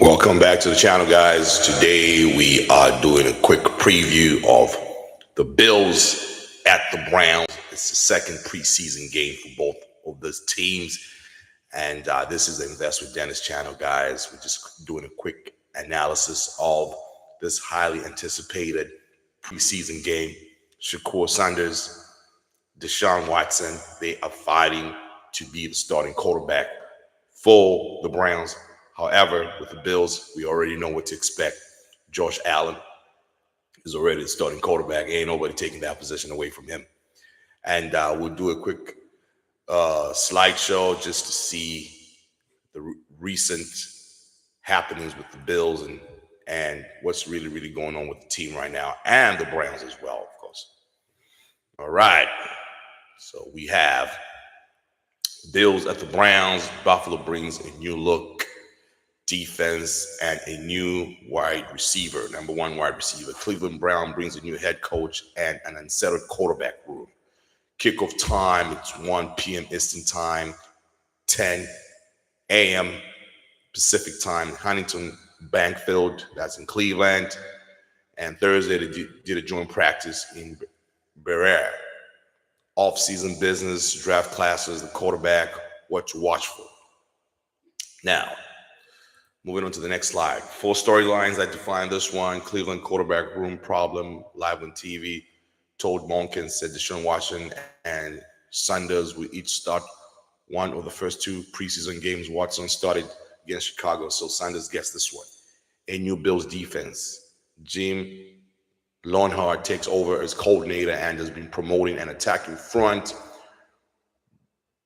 Welcome back to the channel, guys. Today we are doing a quick preview of the Bills at the Browns. It's the second preseason game for both of those teams. And this is the Invest with Dennis channel, guys. We're just doing a quick analysis of this highly anticipated preseason game. Shakur Sanders, Deshaun Watson, they are fighting to be the starting quarterback for the Browns. However, with the Bills, we already know what to expect. Josh Allen is already the starting quarterback. Ain't nobody taking that position away from him. And we'll do a quick slideshow just to see the recent happenings with the Bills and what's really going on with the team right now, and the Browns as well, of course. All right. So we have Bills at the Browns. Buffalo brings a new look, defense, and a new wide receiver, number one wide receiver. Cleveland Brown brings a new head coach and an unsettled quarterback room. Kickoff time, it's 1 p.m. Eastern time, 10 a.m. Pacific time, Huntington Bank Field, that's in Cleveland. And Thursday, they did a joint practice in Berea. Off-season business, draft classes, the quarterback, what to watch for. Now, moving on to the next slide. 4 storylines that define this one. Cleveland quarterback room problem, live on TV. Todd Monken said Deshaun Watson and Sanders will each start one of the first 2 preseason games. Watson started against Chicago, so Sanders gets this one. A new Bills defense. Jim Lonhard takes over as coordinator and has been promoting an attacking front.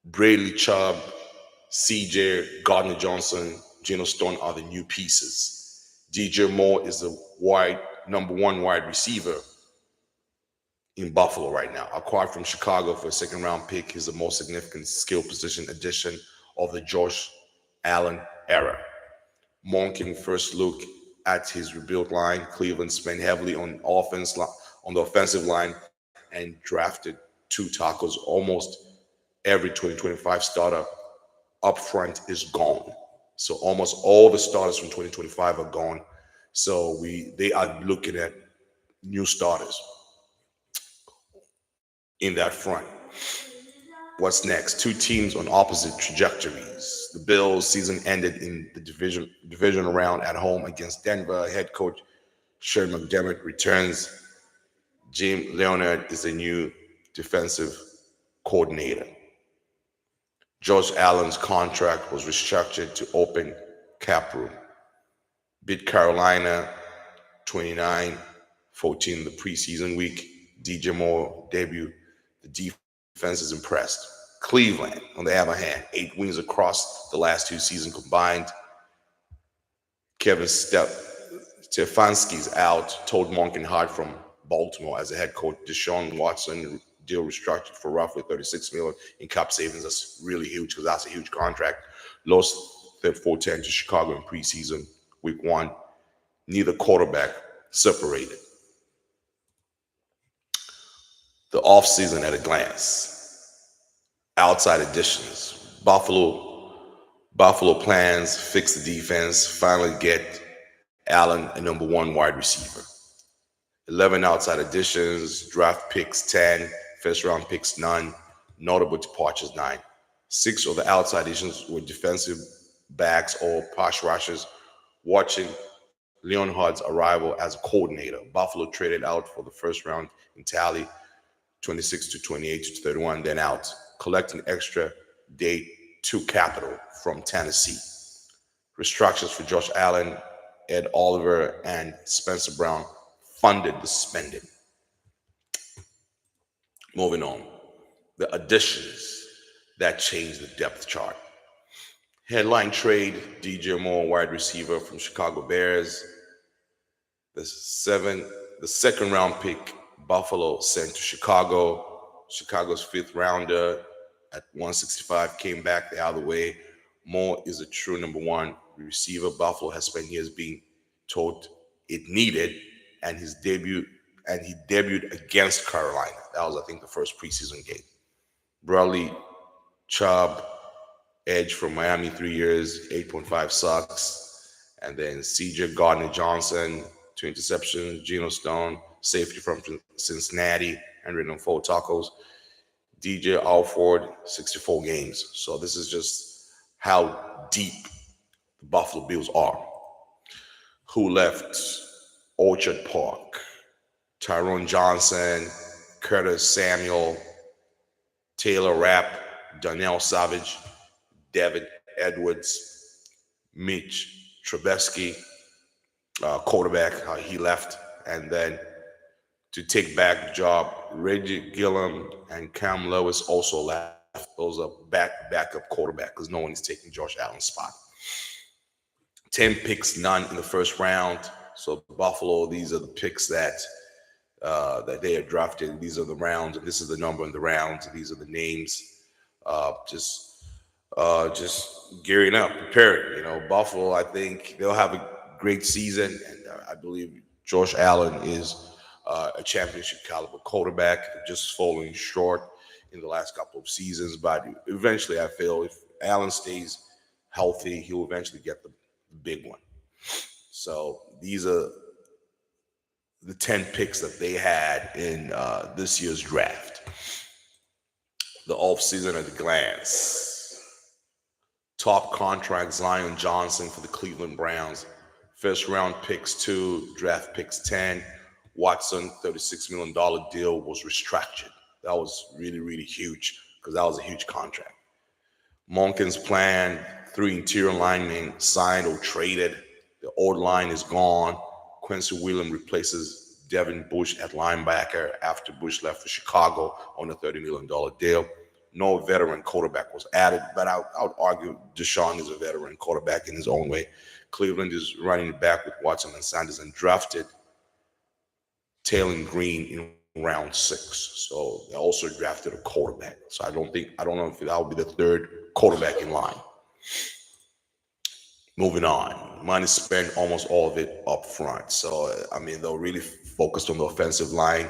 Bradley Chubb, CJ Gardner-Johnson, Geno Stone are the new pieces. DJ Moore is the number 1 wide receiver in Buffalo right now. Acquired from Chicago for a second-round pick, he's the most significant skill position addition of the Josh Allen era. Monken first look at his rebuild line. Cleveland spent heavily on the offensive line and drafted 2 tackles. Almost every 2025 starter up front is gone. So almost all the starters from 2025 are gone. So they are looking at new starters in that front. What's next? 2 teams on opposite trajectories. The Bills season ended in the division round at home against Denver. Head coach Sean McDermott returns. Jim Leonhard is the new defensive coordinator. Josh Allen's contract was restructured to open cap room. Beat Carolina 29-14 the preseason week. DJ Moore debut. The defense is impressed. Cleveland, on the other hand, 8 wins across the last 2 seasons combined. Kevin Stefanski's out. Todd Monken hired from Baltimore as a head coach. Deshaun Watson deal restructured for roughly $36 million in cap savings. That's really huge because that's a huge contract. Lost 4-10 to Chicago in preseason week 1. Neither quarterback separated. The offseason at a glance. Outside additions. Buffalo plans, fix the defense, finally get Allen a number 1 wide receiver. 11 outside additions, draft picks 10, first round picks 9, notable departures 9. 6 of the outside additions were defensive backs or pass rushers. Watching Leonhard's arrival as a coordinator, Buffalo traded out for the first round in tally 26-28-31, then out, collecting extra day 2 capital from Tennessee. Restructures for Josh Allen, Ed Oliver, and Spencer Brown funded the spending. Moving on, the additions that changed the depth chart. Headline trade, DJ Moore, wide receiver from Chicago Bears. The second round pick, Buffalo sent to Chicago. Chicago's 5th rounder at 165 came back the other way. Moore is a true number 1 receiver. Buffalo has spent years being told it needed, and he debuted against Carolina. That was, I think, the first preseason game. Bradley Chubb, edge from Miami, 3 years, 8.5 sacks. And then CJ Gardner-Johnson, 2 interceptions. Geno Stone, safety from Cincinnati, 104 tackles. DJ Alford, 64 games. So this is just how deep the Buffalo Bills are. Who left? Orchard Park, Tyrone Johnson, Curtis Samuel, Taylor Rapp, Donnell Savage, David Edwards, Mitch Trubisky, quarterback, he left. And then to take back the job, Reggie Gillum and Cam Lewis also left. Those are backup quarterback because no one is taking Josh Allen's spot. 10 picks, none in the first round. So Buffalo, these are the picks that they are drafted. These are the rounds, and this is the number in the rounds. These are the names. Just gearing up, preparing. Buffalo, I think they'll have a great season, and I believe Josh Allen is a championship caliber quarterback, just falling short in the last couple of seasons. But eventually, I feel if Allen stays healthy, he'll eventually get the big one. So these are the 10 picks that they had in this year's draft. The offseason at a glance. Top contract, Zion Johnson for the Cleveland Browns. First round picks 2, draft picks 10. Watson, $36 million deal was restructured. That was really, really huge because that was a huge contract. Monken's plan, 3 interior linemen signed or traded. The old line is gone. Quincy Williams replaces Devin Bush at linebacker after Bush left for Chicago on a $30 million deal. No veteran quarterback was added, but I would argue Deshaun is a veteran quarterback in his own way. Cleveland is running it back with Watson and Sanders and drafted Taylor Green in round 6. So they also drafted a quarterback. So I don't know if that would be the third quarterback in line. Moving on, money spent almost all of it up front. So, they're really focused on the offensive line.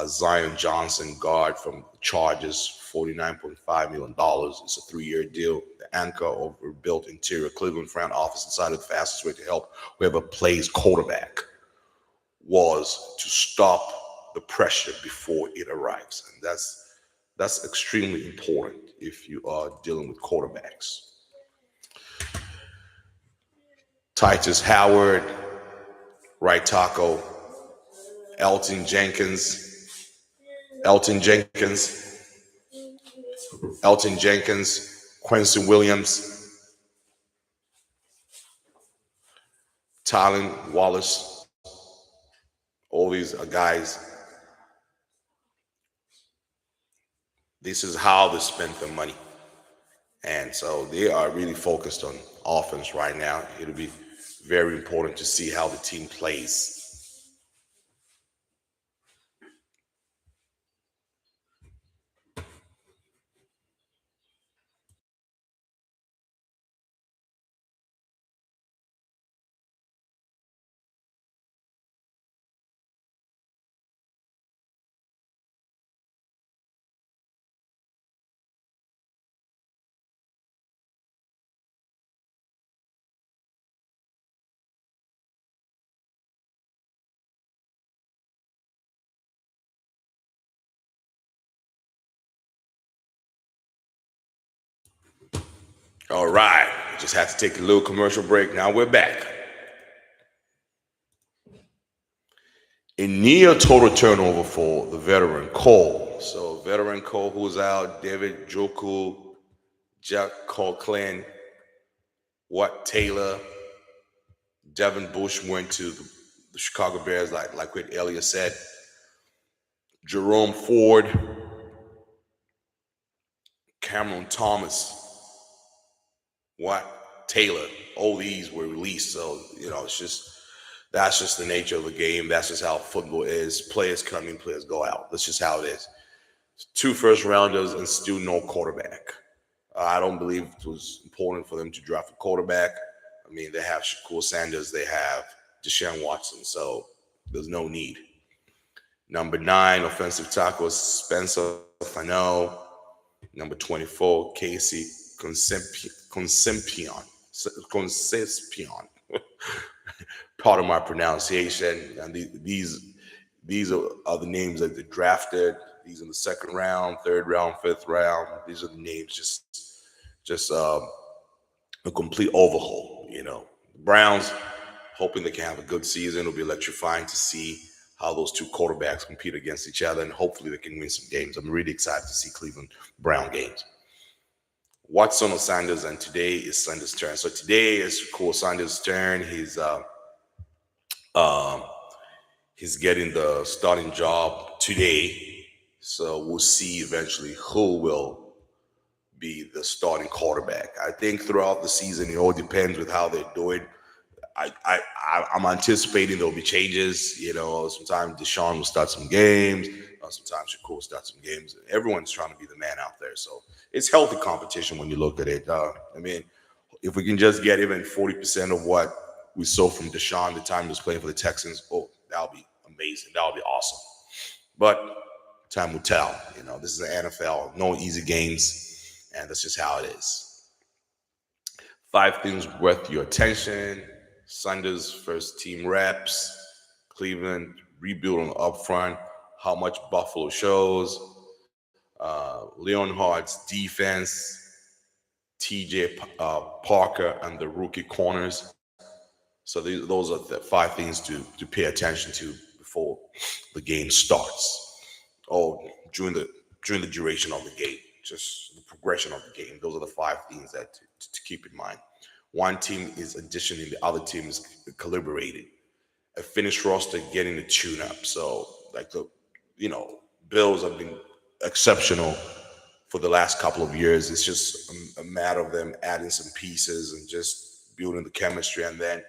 Zion Johnson, guard from the Chargers, $49.5 million. It's a 3-year deal. The anchor of rebuilt interior Cleveland front office decided the fastest way to help whoever plays quarterback was to stop the pressure before it arrives. And that's extremely important if you are dealing with quarterbacks. Titus Howard, right tackle, Elton Jenkins, Quincy Williams, Tylan Wallace. All these are guys. This is how they spent their money. And so they are really focused on offense right now. It'll be very important to see how the team plays. All right, just had to take a little commercial break. Now we're back. A near total turnover for the veteran Cole. So veteran Cole, who's out, David Joku, Jack Conklin, Watt Taylor, Devin Bush went to the Chicago Bears, like what Elliott said. Jerome Ford, Cameron Thomas, Watt Taylor, all these were released. So, that's just the nature of the game. That's just how football is. Players come in, players go out. That's just how it is. 2 first rounders and still no quarterback. I don't believe it was important for them to draft a quarterback. They have Shakur Sanders, they have Deshaun Watson, so there's no need. Number 9, offensive tackle, Spencer Fano. Number Casey Concepcion. part of my pronunciation. And these are the names that they drafted. These in the second round, third round, fifth round. These are the names. Just a complete overhaul. The Browns hoping they can have a good season. It'll be electrifying to see how those two quarterbacks compete against each other, and hopefully they can win some games. I'm really excited to see Cleveland Brown games. Watson or Sanders, and today is Sanders' turn. So today is Cole Sanders' turn. Um, he's getting the starting job today. So we'll see eventually who will be the starting quarterback. I think throughout the season, it all depends with how they're doing. I'm anticipating there'll be changes. Sometimes Deshaun will start some games. Sometimes Shakur will start some games. Everyone's trying to be the man out there. So it's healthy competition when you look at it. If we can just get even 40% of what we saw from Deshaun the time he was playing for the Texans, that'll be amazing. That'll be awesome. But time will tell. This is the NFL. No easy games. And that's just how it is. 5 things worth your attention. Sanders first team reps. Cleveland rebuild on the upfront. How much Buffalo shows. Leonhard's defense. TJ Parker and the rookie corners. So those are the 5 things to pay attention to before the game starts. During the duration of the game, just the progression of the game. Those are the 5 things that to keep in mind. One team is additioning, the other team is calibrating. A finished roster getting the tune up. So Bills have been exceptional for the last couple of years. It's just a matter of them adding some pieces and just building the chemistry and then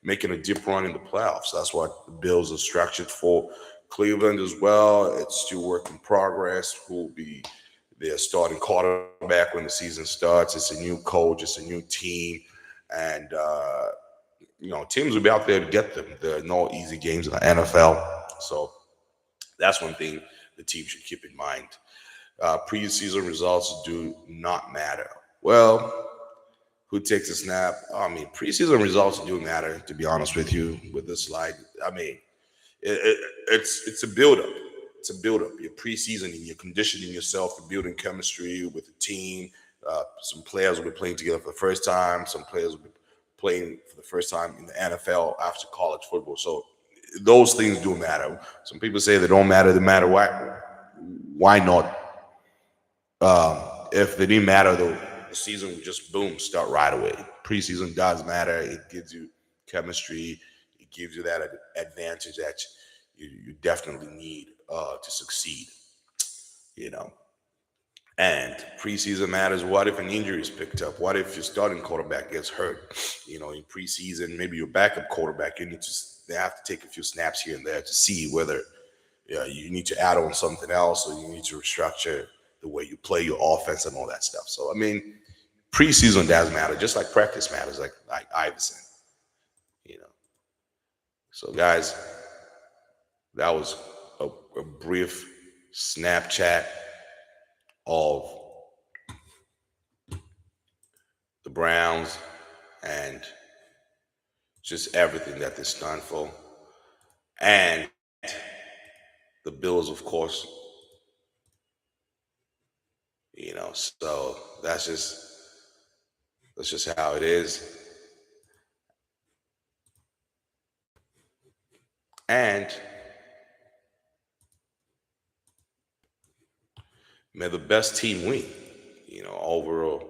making a deep run in the playoffs. That's what the Bills are structured for. Cleveland as well, it's still work in progress. Who will be their starting quarterback when the season starts? It's a new coach, it's a new team, and teams will be out there to get them. There are no easy games in the NFL, so that's one thing the team should keep in mind. Preseason results do not matter. Well, who takes a snap? Preseason results do matter, to be honest with you, with this slide. It's a build-up. It's a build-up. You're preseasoning, you're conditioning yourself for building chemistry with the team. Some players will be playing together for the first time. Some players will be playing for the first time in the NFL after college football. So those things do matter. Some people say they don't matter. They matter. Why not? If they didn't matter, the season would just start right away. Preseason does matter. It gives you chemistry. It gives you that advantage that you definitely need to succeed. And preseason matters. What if an injury is picked up? What if your starting quarterback gets hurt? In preseason, maybe your backup quarterback, they have to take a few snaps here and there to see whether you need to add on something else or you need to restructure the way you play your offense and all that stuff. So, preseason does matter, just like practice matters, like Iverson. So, guys, that was a brief Snapchat of the Browns and just everything that they stand for. And the Bills, of course. So that's just how it is. And may the best team win. Overall,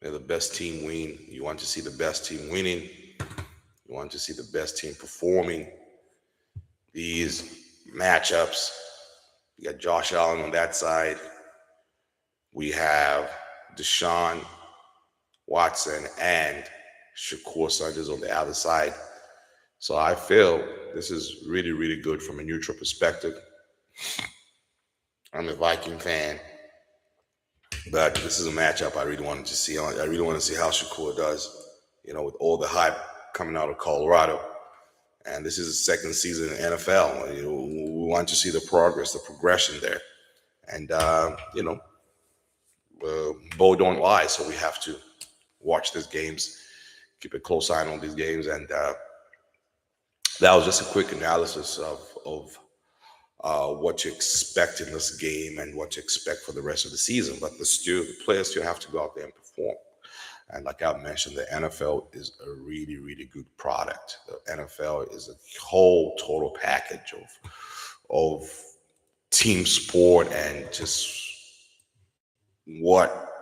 may the best team win. You want to see the best team winning. You want to see the best team performing these matchups. You got Josh Allen on that side. We have Deshaun Watson and Shakur Sanders on the other side. So I feel this is really, really good from a neutral perspective. I'm a Viking fan, but this is a matchup I really wanted to see. I really want to see how Shakur does, with all the hype coming out of Colorado. And this is his second season in NFL. We want to see the progress, the progression there. And, Bo don't lie, so we have to watch these games keep a close eye on these games. And that was just a quick analysis of what you expect in this game and what you expect for the rest of the season. But the players still have to go out there and perform. And like I mentioned, the NFL is a really, really good product. The NFL is a whole total package of team sport and just what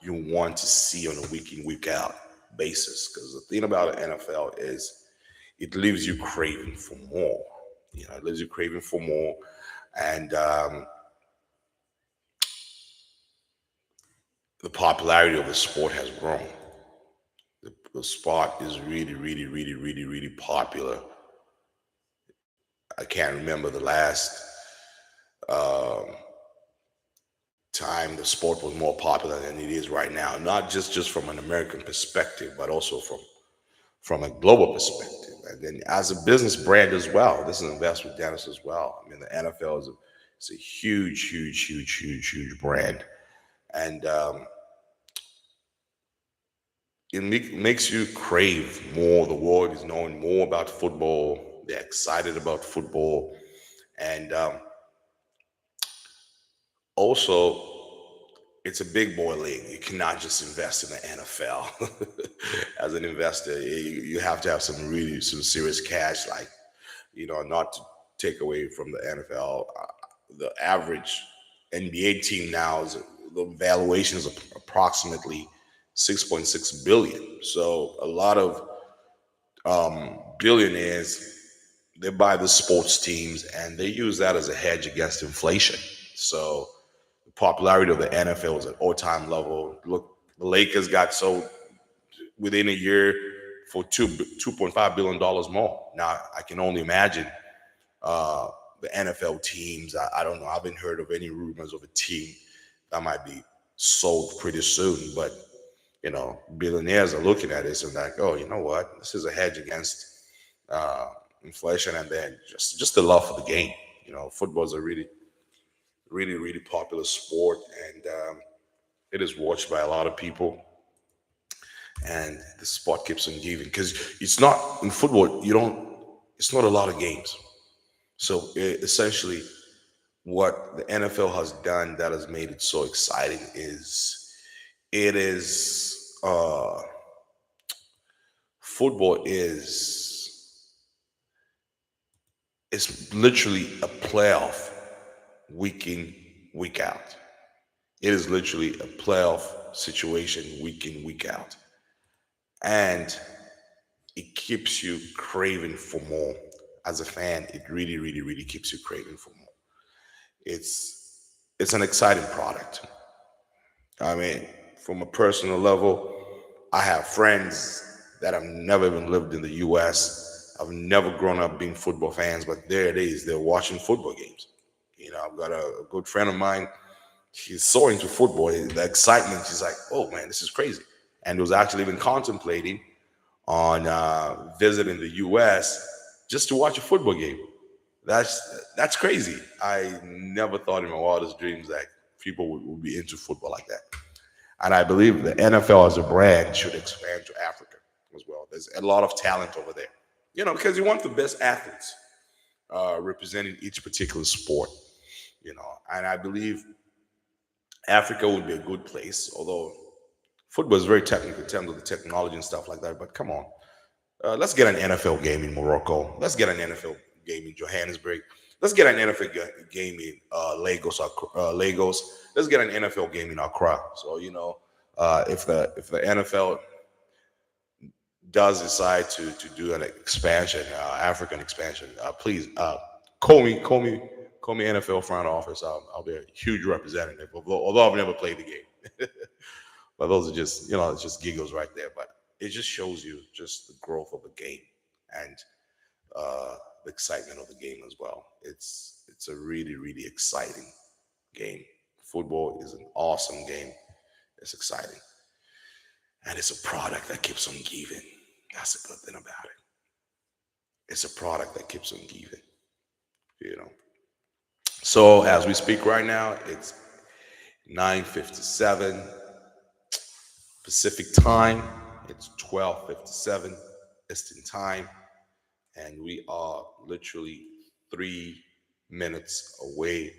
you want to see on a week in, week out basis. Because the thing about the NFL is it leaves you craving for more. It leaves you craving for more. And the popularity of the sport has grown. The sport is really, really, really, really, really popular. I can't remember the last um, time the sport was more popular than it is right now. Not just from an American perspective, but also from a global perspective. And then as a business brand as well, this is an investment, Dennis, as well. I mean, the NFL is a huge, huge, huge, huge, huge brand. And makes you crave more. The world is knowing more about football. They're excited about football. And also, it's a big boy league. You cannot just invest in the NFL. As an investor, you have to have some serious cash, like, not to take away from the NFL. The average NBA team now the valuation is approximately 6.6 billion. So a lot of billionaires, they buy the sports teams and they use that as a hedge against inflation. So the popularity of the NFL is at all-time level. Look, the Lakers got sold within a year for $2.5 billion more. Now I can only imagine the NFL teams. I don't know. I haven't heard of any rumors of a team that might be sold pretty soon, but billionaires are looking at this and like, oh, you know what? This is a hedge against inflation, and then just the love for the game. Football is a really, really, really popular sport, and it is watched by a lot of people. And the sport keeps on giving because it's not in football. It's not a lot of games. So essentially, what the NFL has done that has made it so exciting is it is football is it's literally a playoff week in, week out. It is literally a playoff situation week in, week out. And it keeps you craving for more. As a fan, it really, really, really keeps you craving for more. It's an exciting product. I mean, from a personal level, I have friends that have never even lived in the US. I've never grown up being football fans, but there it is. They're watching football games. I've got a good friend of mine. He's so into football. The excitement, he's like, oh man, this is crazy. And was actually even contemplating on visiting the US just to watch a football game. That's crazy. I never thought in my wildest dreams that people would be into football like that. And I believe the NFL as a brand should expand to Africa as well. There's a lot of talent over there, because you want the best athletes representing each particular sport, and I believe Africa would be a good place, although football is very technical in terms of the technology and stuff like that. But come on, let's get an NFL game in Morocco. Let's get an NFL game in Johannesburg. Let's get an NFL game in Lagos. Lagos. Let's get an NFL game in Accra. So if the NFL does decide to do an expansion, African expansion, please call me NFL front office. I'll be a huge representative. Although I've never played the game, but those are just it's just giggles right there. But it just shows you just the growth of the game and the excitement of the game as well. It's a really, really exciting game. Football is an awesome game. It's exciting, and it's a product that keeps on giving. That's a good thing about it. It's a product that keeps on giving. So as we speak right now, it's 9:57 Pacific time. It's 12:57 Eastern Time, and we are literally 3 minutes away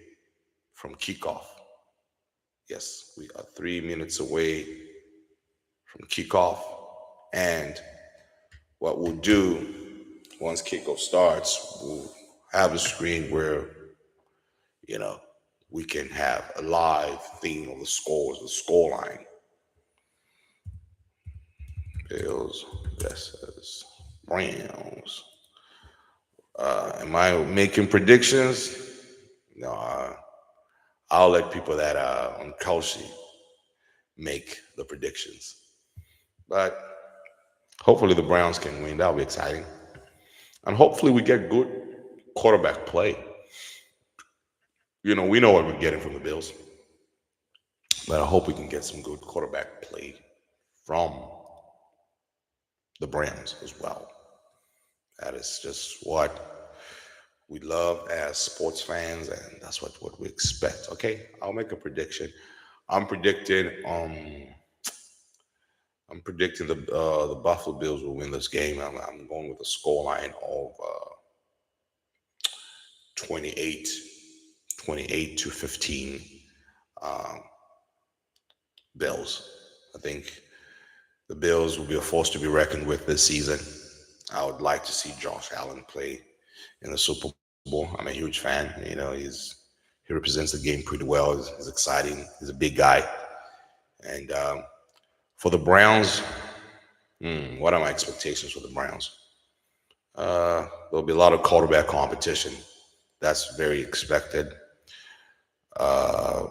from kickoff. Yes, we are 3 minutes away from kickoff. And what we'll do once kickoff starts, we'll have a screen where, you know, we can have a live thing of the scores, the score line. Bills versus Browns. Am I making predictions? No, I'll let people that are on Kelsey make the predictions. But hopefully the Browns can win. That'll be exciting. And hopefully we get good quarterback play. We know what we're getting from the Bills. But I hope we can get some good quarterback play from the Browns as well. That is just what we love as sports fans, and that's what we expect. Okay, I'll make a prediction. I'm predicting the Buffalo Bills will win this game. I'm going with a score line of 28, 28-15 um, Bills. I think the Bills will be a force to be reckoned with this season. I would like to see Josh Allen play in the Super Bowl. I'm a huge fan. He represents the game pretty well. He's exciting. He's a big guy. And for the Browns, what are my expectations for the Browns? There'll be a lot of quarterback competition. That's very expected. Uh,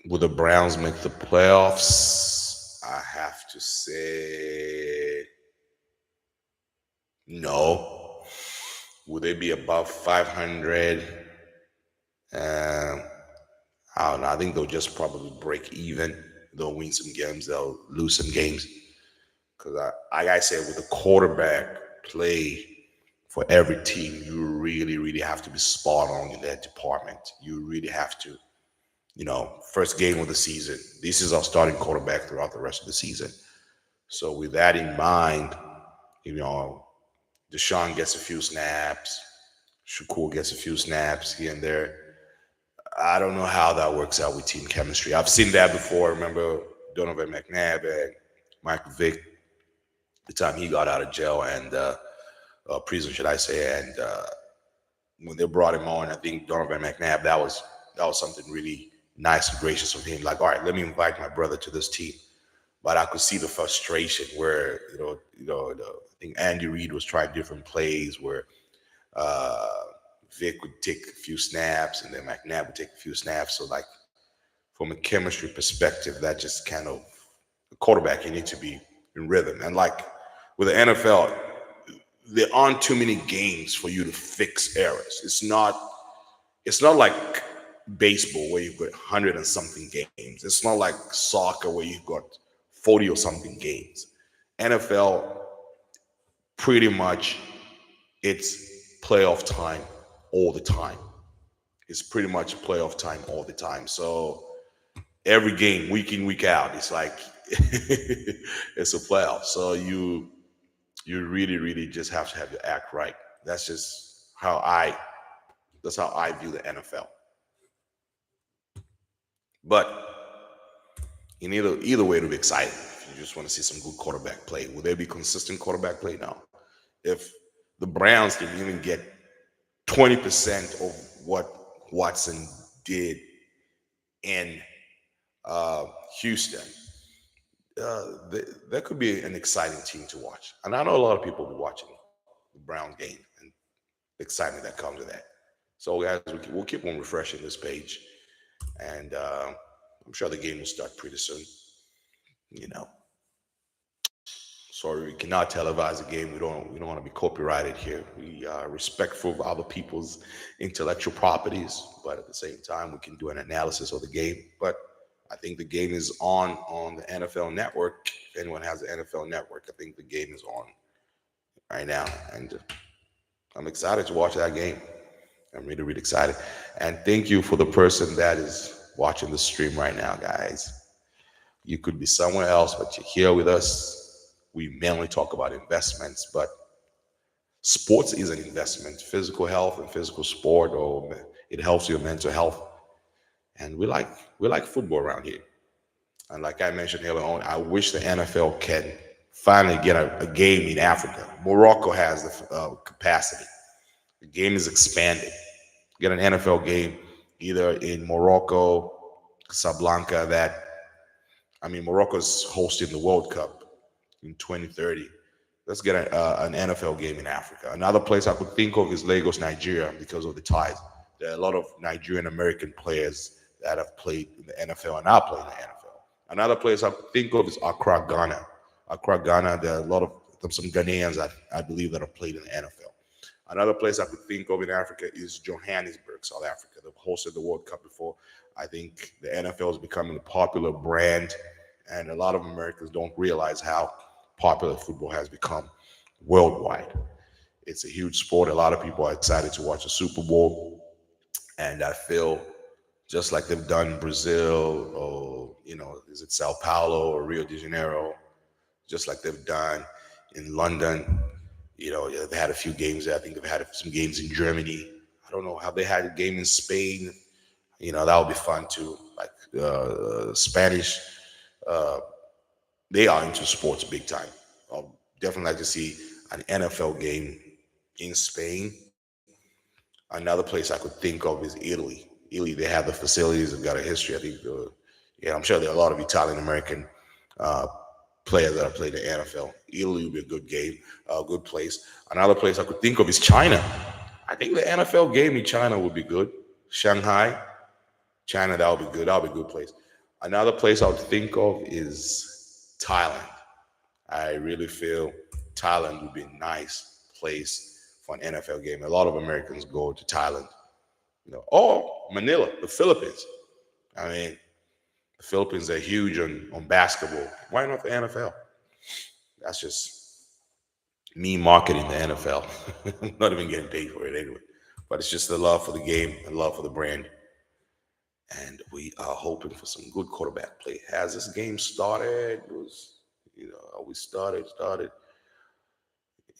will the Browns make the playoffs? I have to say no. Will they be above 500? I don't know. I think they'll just probably break even. They'll win some games. They'll lose some games. Because, like I said, with the quarterback play for every team, you really, really have to be spot on in that department. You really have to. First game of the season. This is our starting quarterback throughout the rest of the season. So with that in mind, Deshaun gets a few snaps. Shakur gets a few snaps here and there. I don't know how that works out with team chemistry. I've seen that before. Remember Donovan McNabb and Michael Vick, the time he got out of jail and prison, should I say? And when they brought him on, I think Donovan McNabb, that was something really nice and gracious of him. Like, all right, let me invite my brother to this team. But I could see the frustration where I think Andy Reid was trying different plays where Vic would take a few snaps and then McNabb would take a few snaps. So, like, from a chemistry perspective, that just kind of the quarterback, you need to be in rhythm. And like with the NFL, there aren't too many games for you to fix errors. It's not like baseball where you've got 100 and something games. It's not like soccer where you've got 40 or something games. NFL, pretty much, it's playoff time all the time. It's pretty much playoff time all the time. So every game, week in, week out, it's like it's a playoff. So you really, really just have to have your act right. That's how I view the NFL. But in either way, it'll be exciting. If you just want to see some good quarterback play, will there be consistent quarterback play? No. If the Browns can even get 20% of what Watson did in Houston, that could be an exciting team to watch. And I know a lot of people will be watching the Brown game and excitement that comes with that. So, guys, we'll keep on refreshing this page. And I'm sure the game will start pretty soon. Sorry, we cannot televise the game. We don't want to be copyrighted here. We are respectful of other people's intellectual properties, but at the same time, we can do an analysis of the game. But I think the game is on the NFL Network. If anyone has the NFL Network, I think the game is on right now, and I'm excited to watch that game. I'm really, really excited. And thank you for the person that is watching the stream right now, guys. You could be somewhere else, but you're here with us. we mainly talk about investments, but sports is an investment. Physical health and physical sport, or it helps your mental health. And we like football around here. And like I mentioned earlier on, I wish the NFL can finally get a game in Africa. Morocco has the capacity. The game is expanded. Get an NFL game either in Morocco, Casablanca. Morocco's hosting the World Cup in 2030. Let's get an NFL game in Africa. Another place I could think of is Lagos, Nigeria, because of the ties. There are a lot of Nigerian American players that have played in the NFL and are playing in the NFL. Another place I could think of is Accra, Ghana. Accra, Ghana, there are a lot of some Ghanaians that I believe that have played in the NFL. Another place I could think of in Africa is Johannesburg, South Africa. They've hosted the World Cup before. I think the NFL is becoming a popular brand, and a lot of Americans don't realize how popular football has become worldwide. It's a huge sport. A lot of people are excited to watch the Super Bowl, and I feel just like they've done in Brazil, or is it Sao Paulo or Rio de Janeiro, just like they've done in London. They've had a few games there. I think they've had some games in Germany. I don't know. Have they had a game in Spain? That would be fun too. Like Spanish, they are into sports big time. I'll definitely like to see an NFL game in Spain. Another place I could think of is Italy. Italy, they have the facilities. They've got a history. I think, I'm sure there are a lot of Italian American uh, players that have played in the NFL. Italy would be a good game, a good place. Another place I could think of is China. I think the NFL game in China would be good. Shanghai, China, that would be good. That would be a good place. Another place I would think of is Thailand. I really feel Thailand would be a nice place for an NFL game. A lot of Americans go to Thailand, or Manila, the Philippines. I mean, the Philippines are huge on basketball. Why not the NFL? That's just me marketing the NFL. I'm not even getting paid for it anyway. But it's just the love for the game and love for the brand. And we are hoping for some good quarterback play. Has this game started? We started.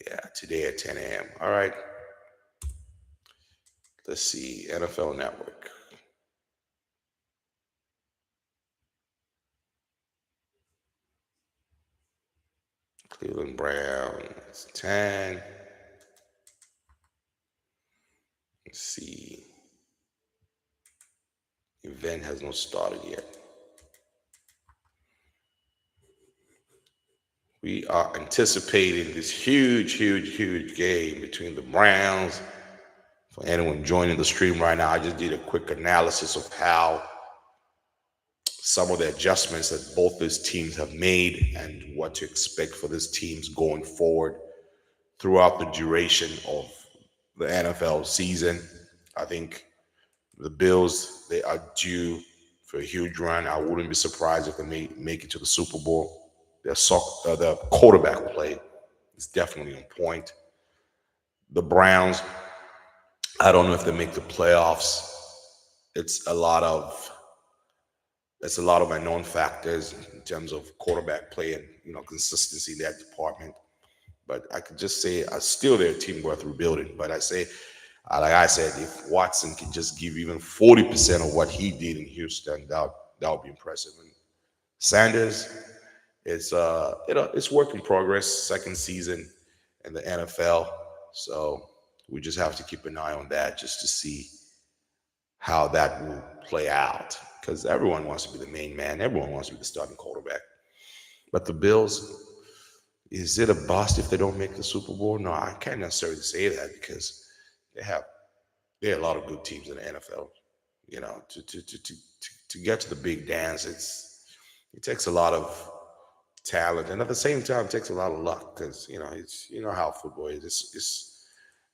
Yeah, today at 10 a.m. All right. Let's see. NFL Network. Cleveland Browns 10. Let's see. Event has not started yet. We are anticipating this huge, huge, huge game between the Browns. For anyone joining the stream right now, I just did a quick analysis of how some of the adjustments that both these teams have made and what to expect for these teams going forward throughout the duration of the NFL season. I think the Bills, they are due for a huge run. I wouldn't be surprised if they make it to the Super Bowl. Their quarterback play is definitely on point. The Browns, I don't know if they make the playoffs. It's a lot of unknown factors in terms of quarterback play and consistency in that department. But I could just say still they're a team worth rebuilding. But like I said, if Watson can just give even 40% of what he did in Houston, that would be impressive. And Sanders, it's work in progress. Second season in the NFL, so we just have to keep an eye on that just to see how that will play out. Because everyone wants to be the main man. Everyone wants to be the starting quarterback. But the Bills, is it a bust if they don't make the Super Bowl? No, I can't necessarily say that because there are a lot of good teams in the NFL. To get to the big dance, it takes a lot of talent, and at the same time, it takes a lot of luck because it's how football is. It's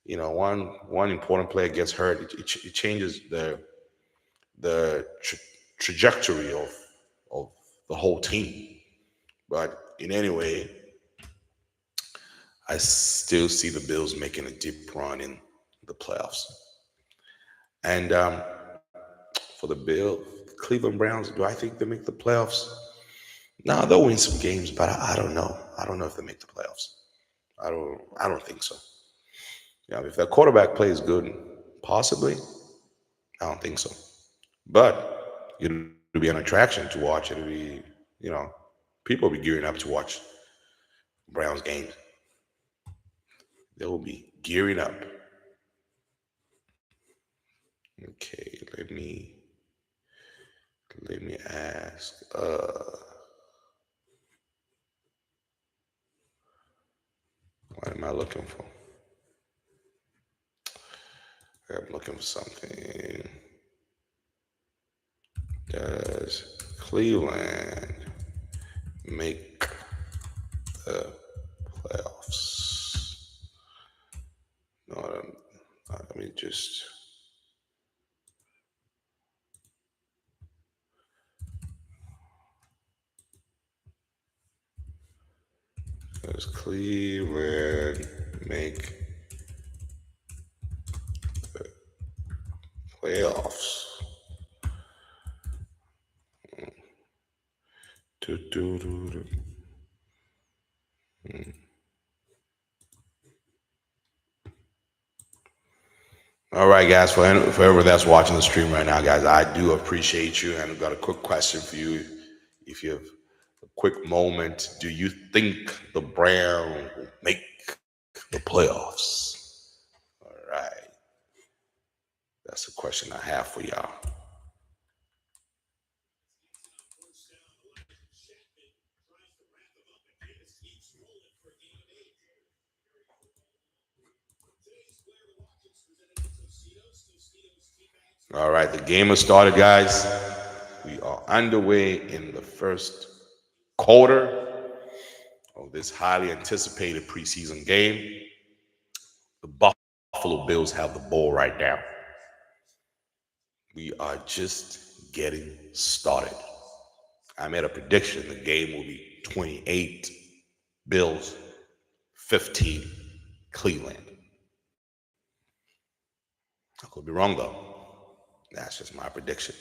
one important player gets hurt, it changes the trajectory of the whole team. But in any way, I still see the Bills making a deep run in the playoffs. And for the Cleveland Browns, do I think they make the playoffs? Now they'll win some games, but I don't know. I don't know if they make the playoffs. I don't think so. Yeah, if their quarterback plays good, possibly. I don't think so. But it'll be an attraction to watch. It'll be, you know, people will be gearing up to watch Browns games. They will be gearing up. Okay, let me ask. What am I looking for? I'm looking for something. Does Cleveland make the playoffs? No, let me just. Does Cleveland make the playoffs? Do, do, do, do. All right, guys, for whoever that's watching the stream right now, guys, I do appreciate you. And I've got a quick question for you. If you have a quick moment, do you think the Browns will make the playoffs? All right. That's a question I have for y'all. All right, the game has started, guys. We are underway in the first quarter of this highly anticipated preseason game. The Buffalo Bills have the ball right now. We are just getting started. I made a prediction the game will be 28 Bills, 15 Cleveland. I could be wrong though. That's just my prediction.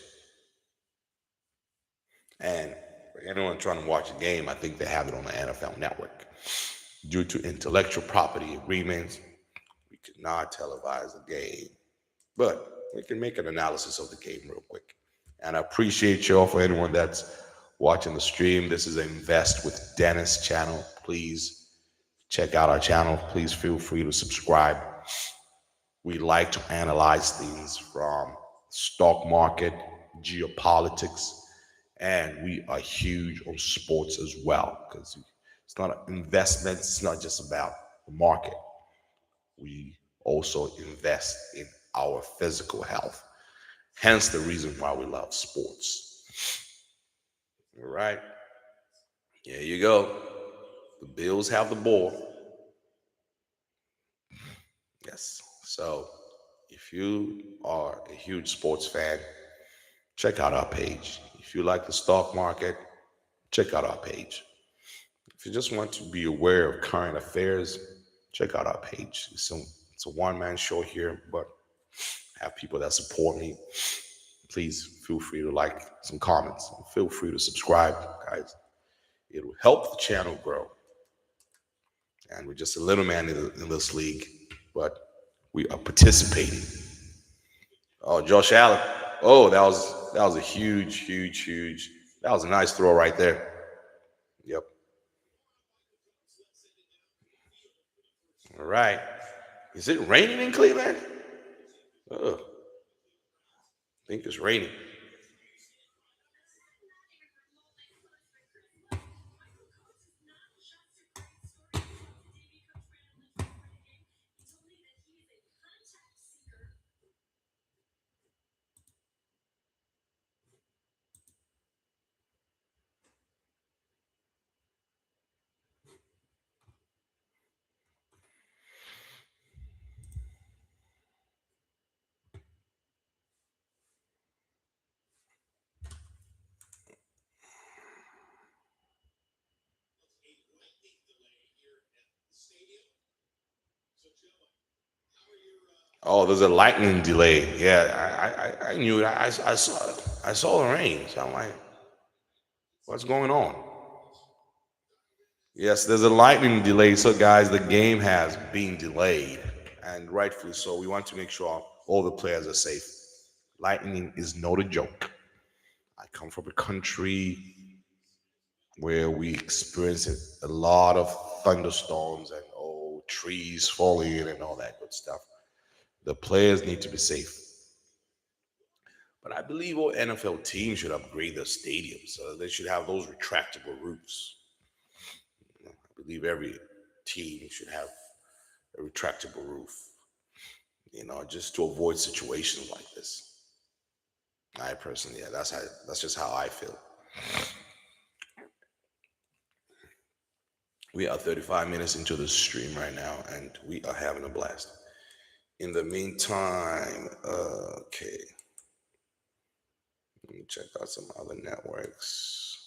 And for anyone trying to watch a game, I think they have it on the NFL Network. Due to intellectual property agreements, we could not televise the game, but we can make an analysis of the game real quick. And I appreciate y'all for anyone that's watching the stream. This is Invest with Dennis channel. Please check out our channel. Please feel free to subscribe. We like to analyze things from stock market, geopolitics, and we are huge on sports as well because it's not an investment. It's not just about the market. We also invest in our physical health. Hence the reason why we love sports. All right. Here you go. The Bills have the ball. Yes. So if you are a huge sports fan, check out our page. If you like the stock market, check out our page. If you just want to be aware of current affairs, check out our page. It's a one-man show here, but I have people that support me. Please feel free to like some comments. Feel free to subscribe, guys. It will help the channel grow. And we're just a little man in this league, but we are participating. Oh, Josh Allen. Oh, that was a huge. That was a nice throw right there. Yep. All right. Is it raining in Cleveland? Oh, I think it's raining. Oh, there's a lightning delay. Yeah, I knew it. I saw the rain. So I'm like, what's going on? Yes, there's a lightning delay. So, guys, the game has been delayed, and rightfully so. We want to make sure all the players are safe. Lightning is not a joke. I come from a country where we experience a lot of thunderstorms and trees falling and all that good stuff. The players need to be safe. But I believe all NFL teams should upgrade their stadiums. So they should have those retractable roofs. I believe every team should have a retractable roof, just to avoid situations like this. I personally, yeah, that's just how I feel. We are 35 minutes into the stream right now, and we are having a blast. In the meantime, okay, let me check out some other networks.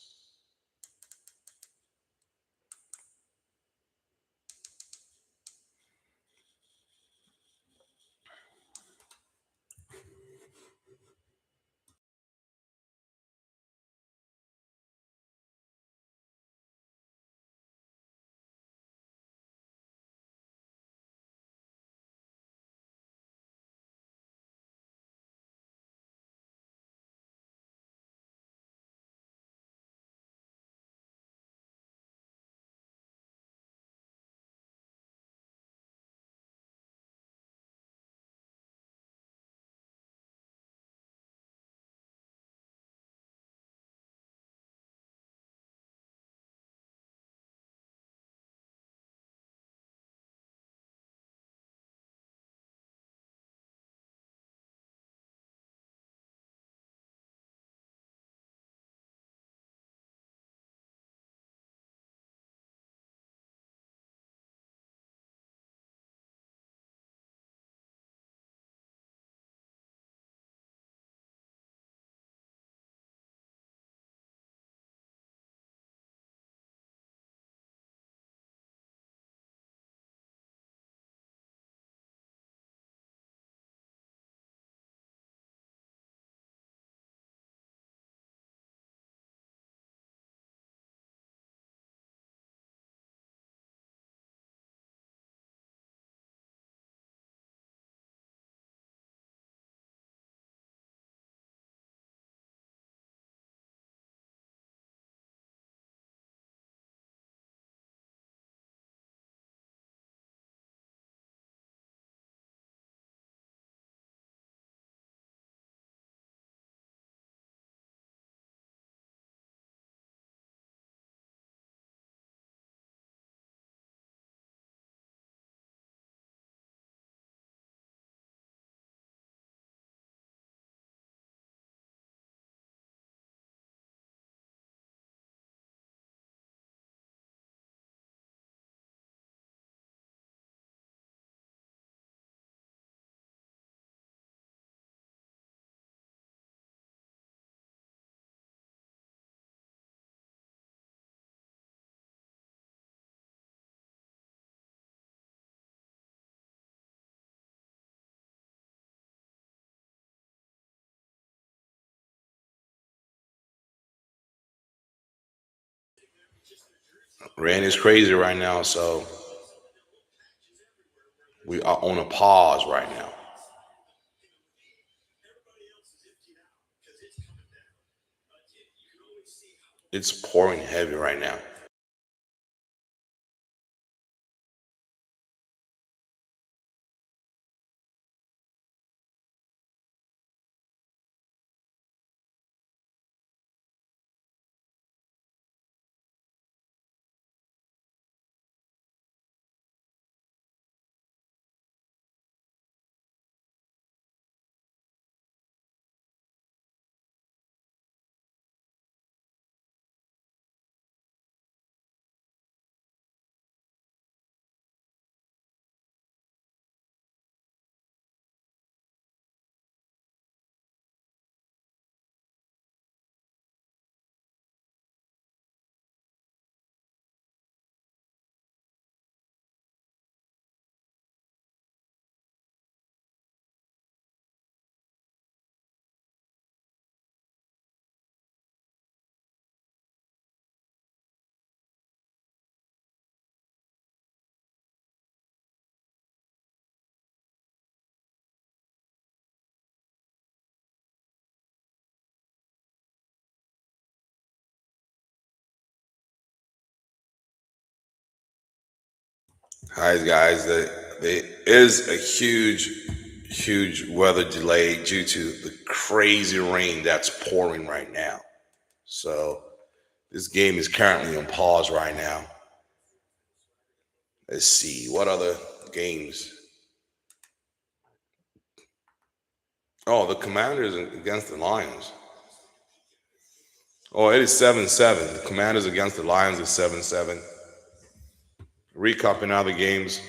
Rain is crazy right now, so we are on a pause right now. It's pouring heavy right now. Hi guys, there is a huge weather delay due to the crazy rain that's pouring right now. So this game is currently on pause right now. Let's see what other games. Oh, the Commanders against the Lions. Oh, it is 7-7. The Commanders against the Lions is 7-7. Recapping other games.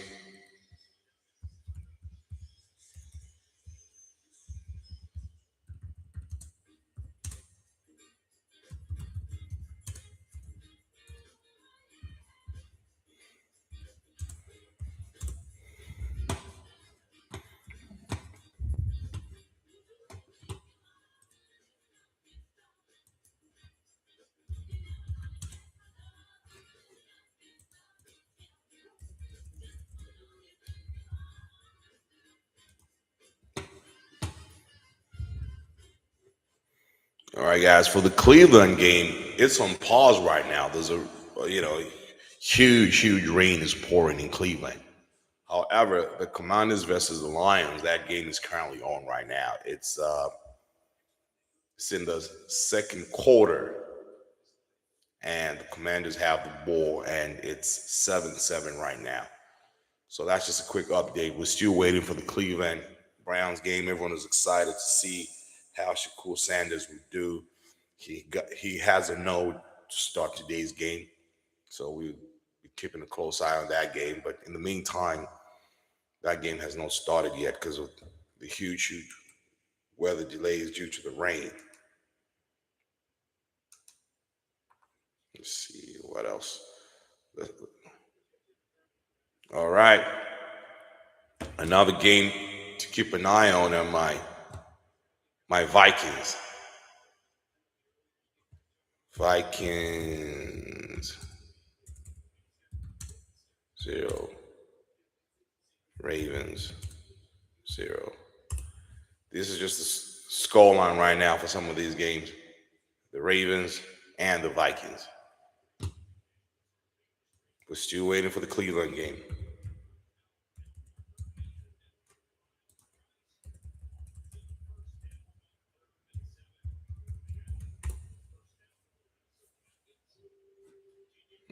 All right, guys. For the Cleveland game, it's on pause right now. There's a huge rain is pouring in Cleveland. However, the Commanders versus the Lions, that game is currently on right now. It's in the second quarter, and the Commanders have the ball, and it's 7-7 right now. So that's just a quick update. We're still waiting for the Cleveland Browns game. Everyone is excited to see how Shakur Sanders would do. He has a no to start today's game, so we're keeping a close eye on that game. But in the meantime, that game has not started yet because of the huge weather delays due to the rain. Let's see what else. All right, another game to keep an eye on are my Vikings. Vikings 0, Ravens 0. This is just the score line right now for some of these games. The Ravens and the Vikings. We're still waiting for the Cleveland game.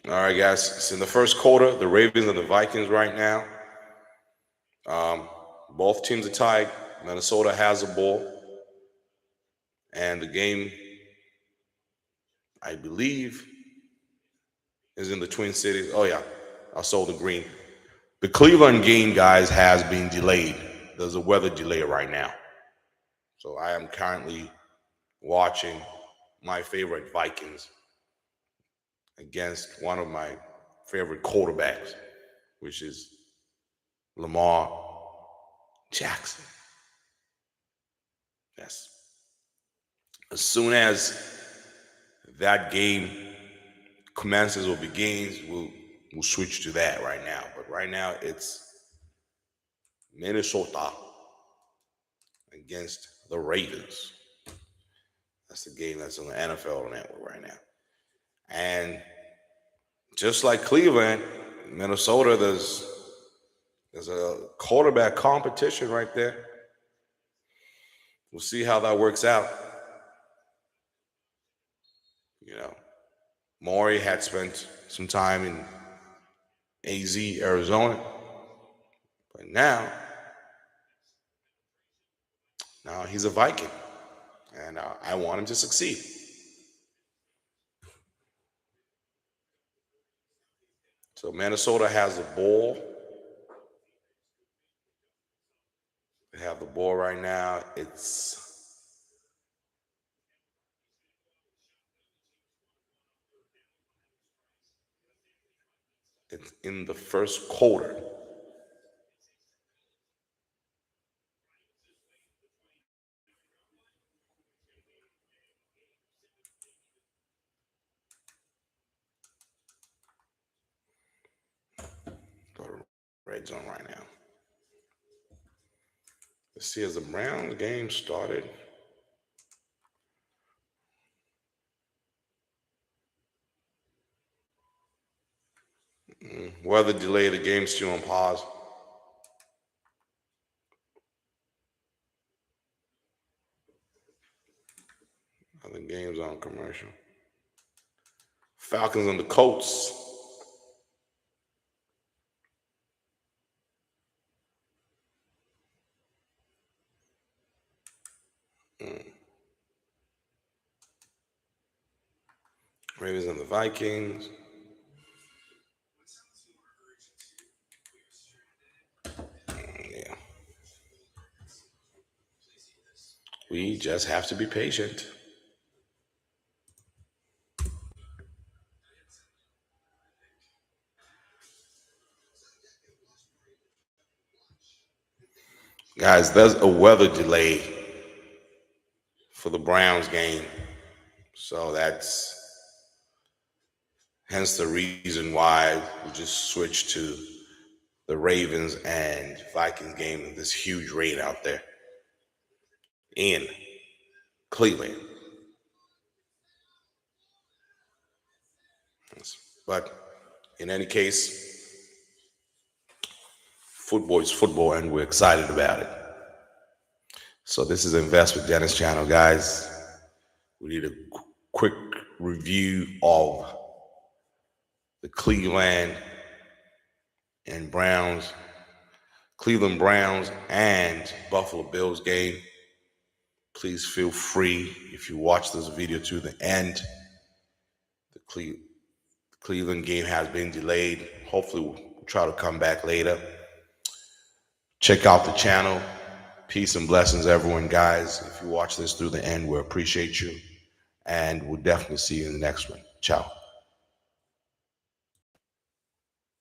All right, guys. It's in the first quarter. The Ravens and the Vikings right now. Both teams are tied. Minnesota has the ball. And the game, I believe, is in the Twin Cities. Oh, yeah. I saw the green. The Cleveland game, guys, has been delayed. There's a weather delay right now. So I am currently watching my favorite Vikings against one of my favorite quarterbacks, which is Lamar Jackson. Yes. As soon as that game commences or begins, we'll switch to that right now. But right now it's Minnesota against the Ravens. That's the game that's on the NFL network right now. And just like Cleveland, Minnesota, there's a quarterback competition right there. We'll see how that works out. You know, Maury had spent some time in AZ, Arizona, but now he's a Viking, and I want him to succeed. So Minnesota has the ball. They have the ball right now. It's in the first quarter. Go to red zone right now. Let's see as the Browns game started. Weather delay, the game's still on pause. The game's on commercial. Falcons and the Colts. Ravens and the Vikings. Yeah. We just have to be patient. Guys, there's a weather delay for the Browns game. So that's hence the reason why we just switched to the Ravens and Vikings game and this huge rain out there in Cleveland. But in any case, football is football and we're excited about it. So this is Invest with Dennis channel, guys. We need a quick review of the Cleveland Browns and Buffalo Bills game. Please feel free, if you watch this video to the end. The Cleveland game has been delayed. Hopefully we'll try to come back later. Check out the channel. Peace and blessings, everyone, guys. If you watch this through the end, we appreciate you. And we'll definitely see you in the next one. Ciao.